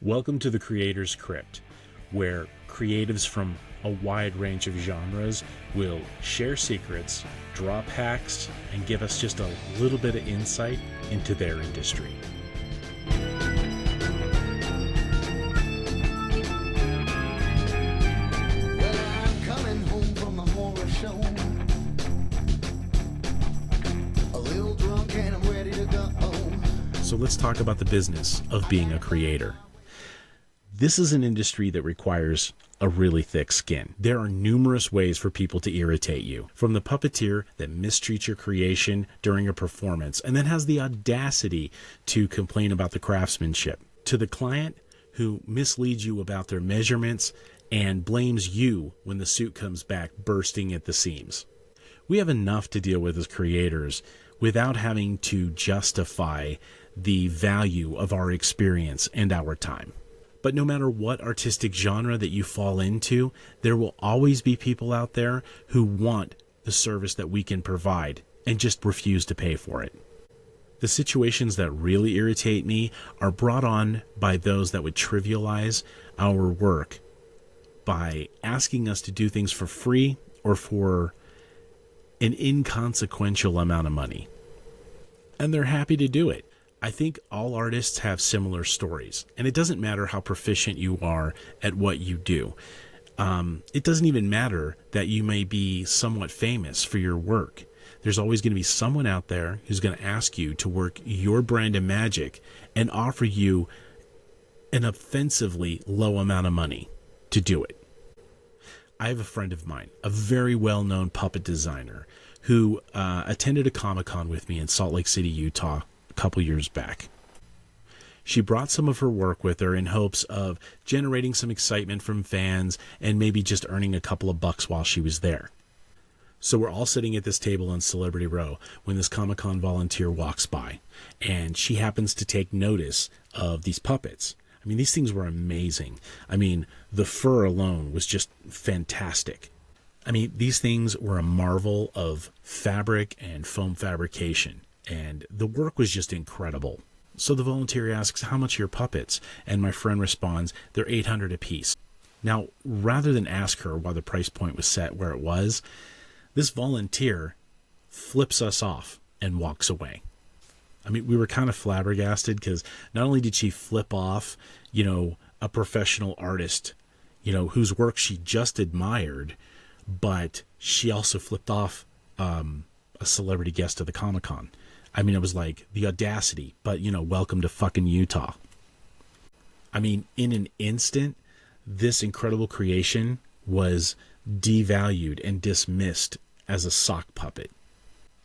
Welcome to the Creator's Crypt, where creatives from a wide range of genres will share secrets, drop hacks, and give us just a little bit of insight into their industry. So let's talk about the business of being a creator. This is an industry that requires a really thick skin. There are numerous ways for people to irritate you. From the puppeteer that mistreats your creation during a performance and then has the audacity to complain about the craftsmanship, to the client who misleads you about their measurements and blames you when the suit comes back bursting at the seams. We have enough to deal with as creators without having to justify the value of our experience and our time. But no matter what artistic genre that you fall into, there will always be people out there who want the service that we can provide and just refuse to pay for it. The situations that really irritate me are brought on by those that would trivialize our work by asking us to do things for free or for an inconsequential amount of money. And they're happy to do it. I think all artists have similar stories, and it doesn't matter how proficient you are at what you do. It doesn't even matter that you may be somewhat famous for your work. There's always going to be someone out there who's going to ask you to work your brand of magic and offer you an offensively low amount of money to do it. I have a friend of mine, a very well-known puppet designer, who attended a Comic-Con with me in Salt Lake City, Utah, a couple years back. She brought some of her work with her in hopes of generating some excitement from fans and maybe just earning a couple of bucks while she was there. So we're all sitting at this table in Celebrity Row when this Comic-Con volunteer walks by, and she happens to take notice of these puppets. I mean, these things were amazing. I mean, the fur alone was just fantastic. I mean, these things were a marvel of fabric and foam fabrication. And the work was just incredible. So the volunteer asks, how much are your puppets? And my friend responds, they're $800 a piece. Now, rather than ask her why the price point was set where it was, this volunteer flips us off and walks away. I mean, we were kind of flabbergasted because not only did she flip off, a professional artist, whose work she just admired, but she also flipped off a celebrity guest of the Comic-Con. I mean, it was like the audacity, but, welcome to fucking Utah. I mean, in an instant, this incredible creation was devalued and dismissed as a sock puppet.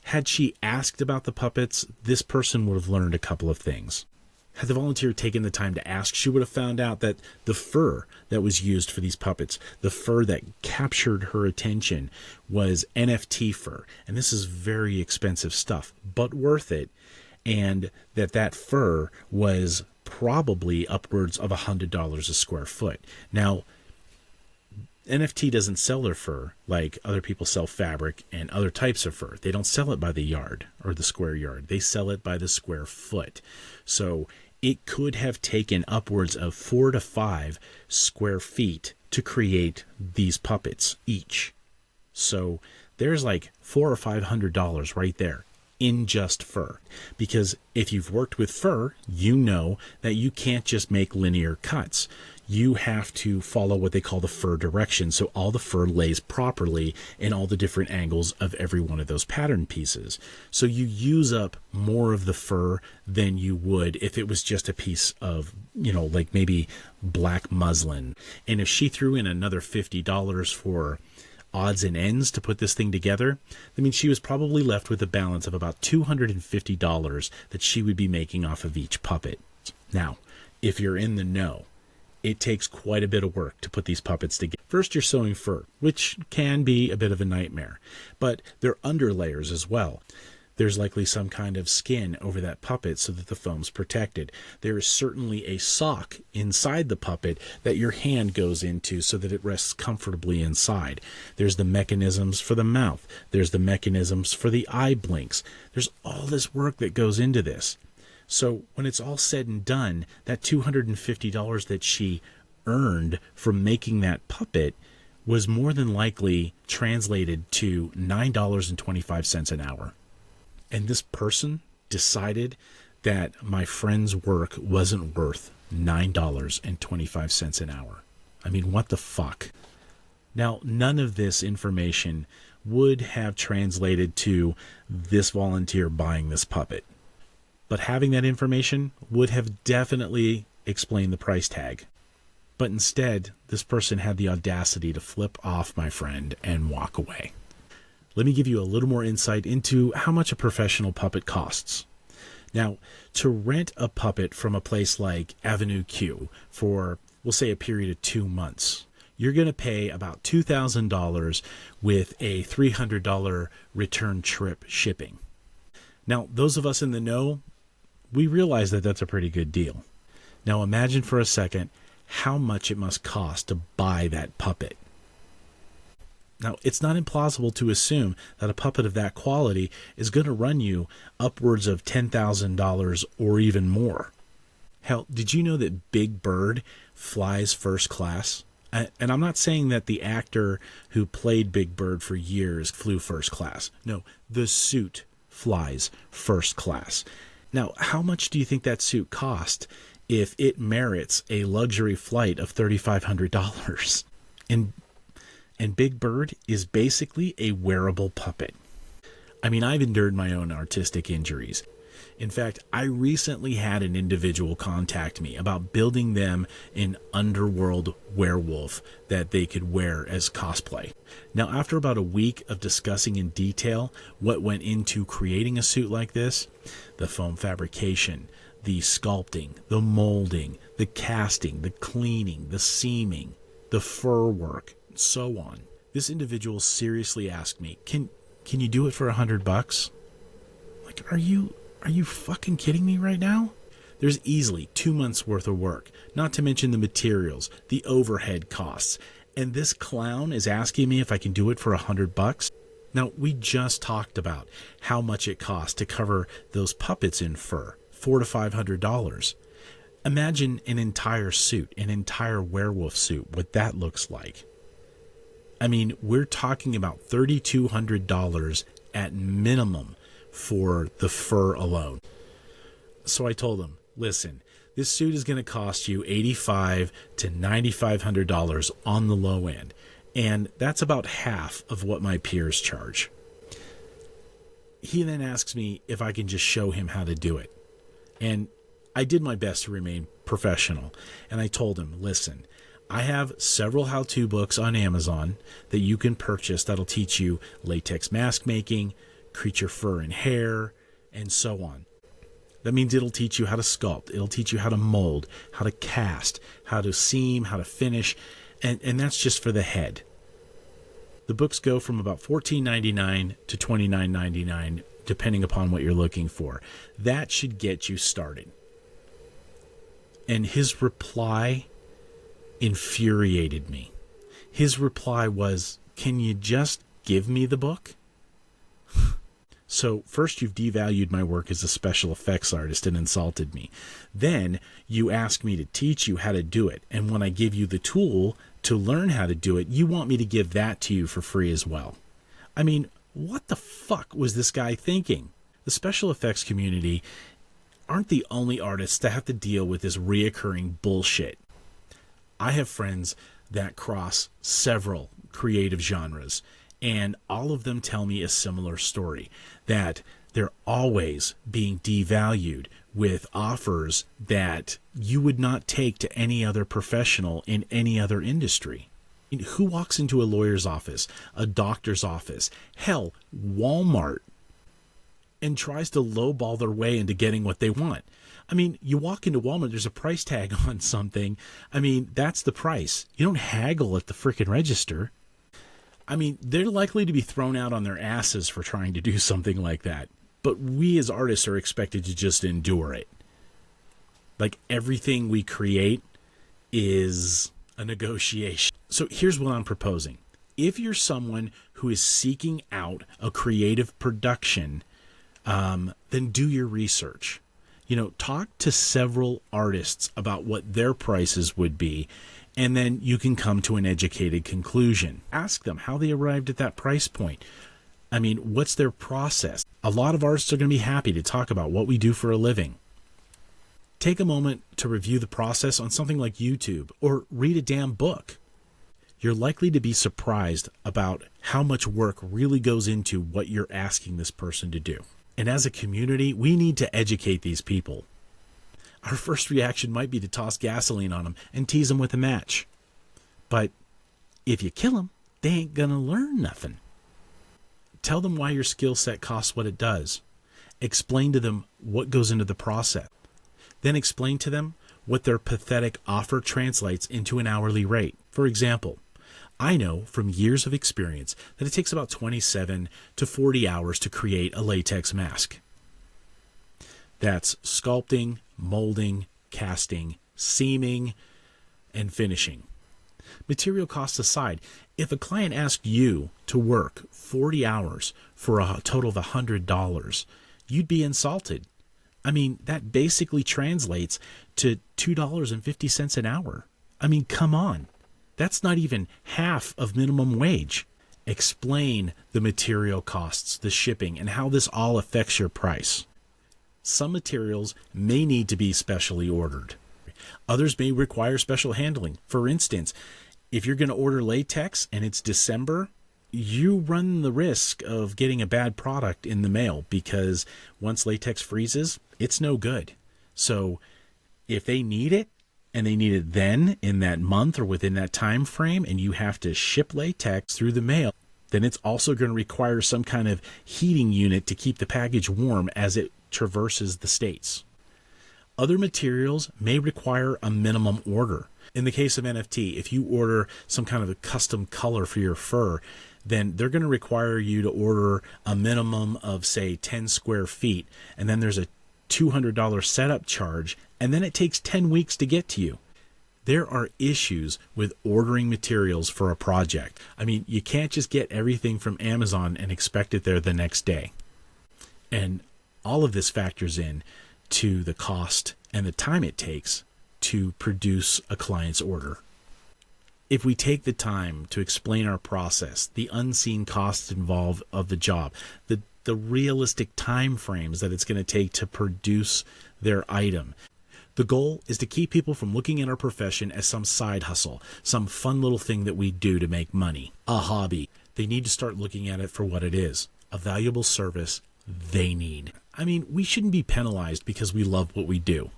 Had she asked about the puppets, this person would have learned a couple of things. Had the volunteer taken the time to ask, she would have found out that the fur that was used for these puppets, the fur that captured her attention, was NFT fur. And this is very expensive stuff, but worth it. And that fur was probably upwards of $100 a square foot. Now, NFT doesn't sell their fur like other people sell fabric and other types of fur. They don't sell it by the yard or the square yard. They sell it by the square foot. So it could have taken upwards of 4 to 5 square feet to create these puppets each. So there's like $400 or $500 right there in just fur. Because if you've worked with fur, you know that you can't just make linear cuts. You have to follow what they call the fur direction, so all the fur lays properly in all the different angles of every one of those pattern pieces. So you use up more of the fur than you would if it was just a piece of, like maybe black muslin. And if she threw in another $50 for odds and ends to put this thing together, I mean, she was probably left with a balance of about $250 that she would be making off of each puppet. Now, if you're in the know, it takes quite a bit of work to put these puppets together. First, you're sewing fur, which can be a bit of a nightmare, but there are underlayers as well. There's likely some kind of skin over that puppet so that the foam's protected. There is certainly a sock inside the puppet that your hand goes into so that it rests comfortably inside. There's the mechanisms for the mouth. There's the mechanisms for the eye blinks. There's all this work that goes into this. So when it's all said and done, that $250 that she earned from making that puppet was more than likely translated to $9.25 an hour. And this person decided that my friend's work wasn't worth $9.25 an hour. I mean, what the fuck? Now, none of this information would have translated to this volunteer buying this puppet. But having that information would have definitely explained the price tag. But instead, this person had the audacity to flip off my friend and walk away. Let me give you a little more insight into how much a professional puppet costs. Now, to rent a puppet from a place like Avenue Q for, we'll say, a period of 2 months, you're going to pay about $2,000 with a $300 return trip shipping. Now, those of us in the know, we realize that that's a pretty good deal. Now, imagine for a second how much it must cost to buy that puppet. Now, it's not implausible to assume that a puppet of that quality is going to run you upwards of $10,000 or even more. Hell, did you know that Big Bird flies first class? And I'm not saying that the actor who played Big Bird for years flew first class. No, the suit flies first class. Now, how much do you think that suit cost if it merits a luxury flight of $3,500? And Big Bird is basically a wearable puppet. I mean, I've endured my own artistic injuries. In fact, I recently had an individual contact me about building them an underworld werewolf that they could wear as cosplay. Now, after about a week of discussing in detail what went into creating a suit like this, the foam fabrication, the sculpting, the molding, the casting, the cleaning, the seaming, the fur work, so on, this individual seriously asked me, can you do it for $100? Like, are you fucking kidding me right now? There's easily 2 months worth of work, not to mention the materials, the overhead costs, and this clown is asking me if I can do it for $100? Now, we just talked about how much it costs to cover those puppets in fur, $400 to $500. Imagine an entire suit, an entire werewolf suit, what that looks like. I mean, we're talking about $3,200 at minimum for the fur alone. So I told him, listen, this suit is going to cost you $8,500 to $9,500 on the low end. And that's about half of what my peers charge. He then asks me if I can just show him how to do it. And I did my best to remain professional. And I told him, listen, I have several how-to books on Amazon that you can purchase that'll teach you latex mask making, creature fur and hair, and so on. That means it'll teach you how to sculpt, it'll teach you how to mold, how to cast, how to seam, how to finish, and that's just for the head. The books go from about $14.99 to $29.99, depending upon what you're looking for. That should get you started. And his reply infuriated me. His reply was, can you just give me the book? So first you've devalued my work as a special effects artist and insulted me. Then you ask me to teach you how to do it. And when I give you the tool to learn how to do it, you want me to give that to you for free as well. I mean, what the fuck was this guy thinking? The special effects community aren't the only artists that have to deal with this reoccurring bullshit. I have friends that cross several creative genres, and all of them tell me a similar story, that they're always being devalued with offers that you would not take to any other professional in any other industry. I mean, who walks into a lawyer's office, a doctor's office, hell, Walmart, and tries to lowball their way into getting what they want? I mean, you walk into Walmart, there's a price tag on something. I mean, that's the price. You don't haggle at the frickin' register. I mean, they're likely to be thrown out on their asses for trying to do something like that. But we as artists are expected to just endure it. Like, everything we create is a negotiation. So here's what I'm proposing. If you're someone who is seeking out a creative production, then do your research. Talk to several artists about what their prices would be, and then you can come to an educated conclusion. Ask them how they arrived at that price point. What's their process? A lot of artists are going to be happy to talk about what we do for a living. Take a moment to review the process on something like YouTube or read a damn book. You're likely to be surprised about how much work really goes into what you're asking this person to do. And as a community, we need to educate these people. Our first reaction might be to toss gasoline on them and tease them with a match. But if you kill them, they ain't gonna learn nothing. Tell them why your skill set costs what it does. Explain to them what goes into the process. Then explain to them what their pathetic offer translates into an hourly rate. For example, I know from years of experience that it takes about 27 to 40 hours to create a latex mask. That's sculpting, molding, casting, seaming, and finishing. Material costs aside, if a client asked you to work 40 hours for a total of $100, you'd be insulted. That basically translates to $2.50 an hour. Come on. That's not even half of minimum wage. Explain the material costs, the shipping, and how this all affects your price. Some materials may need to be specially ordered. Others may require special handling. For instance, if you're going to order latex and it's December, you run the risk of getting a bad product in the mail because once latex freezes, it's no good. So if they need it, and they need it then in that month or within that time frame, and you have to ship latex through the mail, then it's also going to require some kind of heating unit to keep the package warm as it traverses the states. Other materials may require a minimum order. In the case of NFT, if you order some kind of a custom color for your fur, then they're going to require you to order a minimum of, say, 10 square feet, and then there's a $200 setup charge, and then it takes 10 weeks to get to you. There are issues with ordering materials for a project. You can't just get everything from Amazon and expect it there the next day. And all of this factors in to the cost and the time it takes to produce a client's order. If we take the time to explain our process, the unseen costs involved of the job, the realistic time frames that it's going to take to produce their item. The goal is to keep people from looking at our profession as some side hustle, some fun little thing that we do to make money, a hobby. They need to start looking at it for what it is, a valuable service they need. We shouldn't be penalized because we love what we do.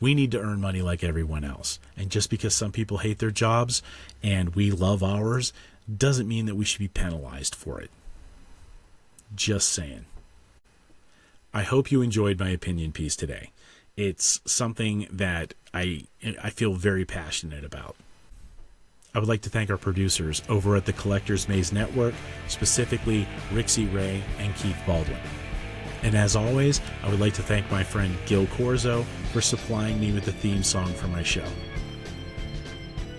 We need to earn money like everyone else. And just because some people hate their jobs and we love ours doesn't mean that we should be penalized for it. Just saying. I hope you enjoyed my opinion piece today. It's something that I feel very passionate about. I would like to thank our producers over at the Collectors Maze Network, specifically Rixie Ray and Keith Baldwin. And as always, I would like to thank my friend Gil Corzo for supplying me with the theme song for my show.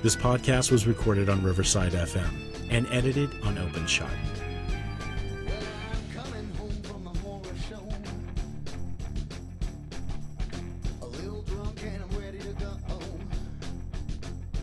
This podcast was recorded on Riverside FM and edited on OpenShot.